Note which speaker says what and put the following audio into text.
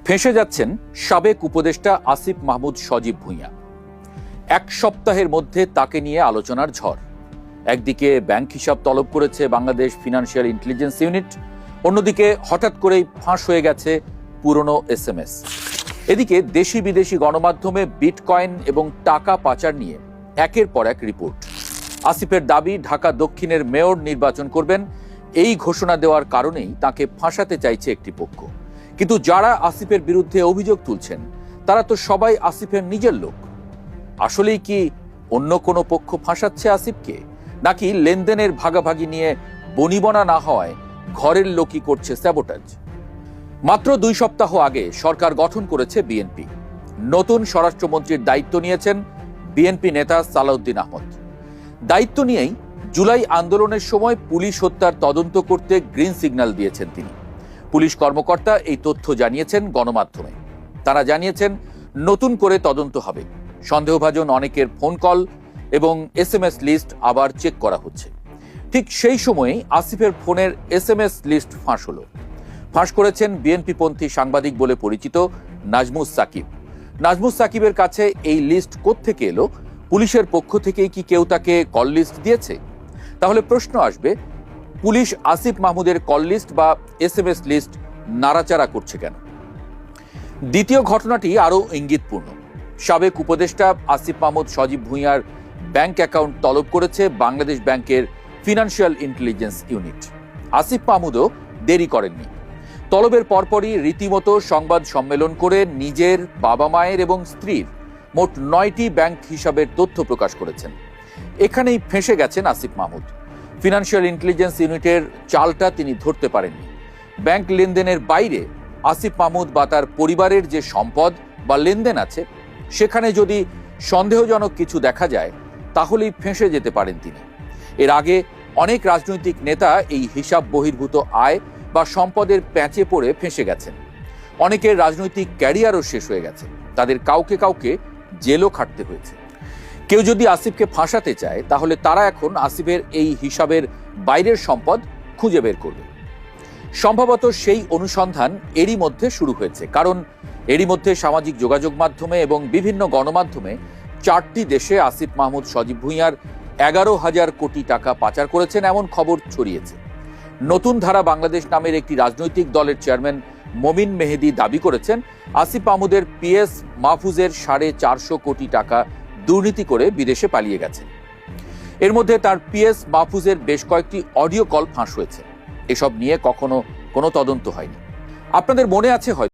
Speaker 1: ফেঁসে যাচ্ছেন সাবেক উপদেষ্টা আসিফ মাহমুদ সজীব ভুঁইয়া। এক সপ্তাহের মধ্যে তাকে নিয়ে আলোচনার ঝড়। একদিকে ব্যাংক হিসাব তলব করেছে বাংলাদেশ ফিনান্সিয়াল ইন্টেলিজেন্স ইউনিট, অন্যদিকে হঠাৎ করেই ফাঁস হয়ে গেছে পুরনো SMS। এদিকে দেশি বিদেশি গণমাধ্যমে বিটকয়েন এবং টাকা পাচার নিয়ে একের পর এক রিপোর্ট। আসিফের দাবি ঢাকা দক্ষিণের মেয়র নির্বাচন করবেন, এই ঘোষণা দেওয়ার কারণেই তাকে ফাঁসাতে চাইছে একটি পক্ষ। কিন্তু যারা আসিফের বিরুদ্ধে অভিযোগ তুলছেন তারা তো সবাই আসিফের নিজের লোক। আসলেই কি অন্য কোনো পক্ষ ফাঁসাচ্ছে আসিফকে, নাকি লেনদেনের ভাগাভাগি নিয়ে বনিবনা না হওয়ায় ঘরের লোকই করছে স্যাবোটাজ? মাত্র 2 সপ্তাহ আগে সরকার গঠন করেছে বিএনপি। নতুন স্বরাষ্ট্রমন্ত্রীর দায়িত্ব নিয়েছেন বিএনপি নেতা সালাউদ্দিন আহমদ। দায়িত্ব নিয়েই জুলাই আন্দোলনের সময় পুলিশ হত্যার তদন্ত করতে গ্রিন সিগন্যাল দিয়েছেন তিনি। পুলিশ কর্মকর্তা এই তথ্য জানিয়েছেন গণমাধ্যমে। তারা জানিয়েছেন নতুন করে তদন্ত হবে, সন্দেহভাজন অনেকের ফোন কল এবং SMS লিস্ট আবার চেক করা হচ্ছে। ঠিক সেই সময়েই আসিফের ফোনের SMS লিস্ট ফাঁস হলো। ফাঁস করেছেন বিএনপিপন্থী সাংবাদিক বলে পরিচিত নাজমুস সাকিব। নাজমুস সাকিবের কাছে এই লিস্ট কোত্থেকে এলো? পুলিশের পক্ষ থেকেই কি কেউ তাকে কল লিস্ট দিয়েছে? তাহলে প্রশ্ন আসবে, পুলিশ আসিফ মাহমুদের কল লিস্ট বা SMS লিস্ট নাড়াচাড়া করছে কেন? দ্বিতীয় ঘটনাটি আরও ইঙ্গিতপূর্ণ। সাবেক উপদেষ্টা আসিফ মাহমুদ সজীব ভুঁইয়ার ব্যাংক অ্যাকাউন্ট তলব করেছে বাংলাদেশ ব্যাংকের ফিনান্সিয়াল ইন্টেলিজেন্স ইউনিট। আসিফ মাহমুদও দেরি করেননি। তলবের পরপরই রীতিমতো সংবাদ সম্মেলন করে নিজের, বাবা মায়ের এবং স্ত্রীর মোট 9টি ব্যাংক হিসাবের তথ্য প্রকাশ করেছেন। এখানেই ফেঁসে গেছেন আসিফ মাহমুদ। ফিনান্সিয়াল ইন্টেলিজেন্স ইউনিটের চালটা তিনি ধরতে পারেননি। ব্যাংক লেনদেনের বাইরে আসিফ মাহমুদ বা তার পরিবারের যে সম্পদ বা লেনদেন আছে, সেখানে যদি সন্দেহজনক কিছু দেখা যায় তাহলেই ফেঁসে যেতে পারেন তিনি। এর আগে অনেক রাজনৈতিক নেতা এই হিসাব বহির্ভূত আয় বা সম্পদের প্যাঁচে পড়ে ফেঁসে গেছেন। অনেকের রাজনৈতিক ক্যারিয়ারও শেষ হয়ে গেছে, তাদের কাউকে কাউকে জেলও খাটতে হয়েছে। কেউ যদি আসিফকে ফাঁসাতে চায় তাহলে তারা এখন আসিফের এই হিসাবের বাইরের সম্পদ খুঁজে বের করবে। সম্ভবত সেই অনুসন্ধান এরই মধ্যে শুরু হয়েছে, কারণ এরই মধ্যে সামাজিক যোগাযোগ মাধ্যমে এবং বিভিন্ন গণমাধ্যমে 4টি দেশে আসিফ মাহমুদ সজীব ভুঁইয়ার 11,000 কোটি টাকা পাচার করেছেন এমন খবর ছড়িয়েছে। নতুন ধারা বাংলাদেশ নামের একটি রাজনৈতিক দলের চেয়ারম্যান মমিন মেহেদি দাবি করেছেন আসিফ মাহমুদের PS মাহফুজের 450 কোটি টাকা দুর্নীতি করে বিদেশে পালিয়ে গেছেন। এর মধ্যে তার PS মাহফুজের বেশ কয়েকটি অডিও কল ফাঁস হয়েছে। এসব নিয়ে কখনো কোনো তদন্ত হয়নি। আপনাদের মনে আছে হয়তো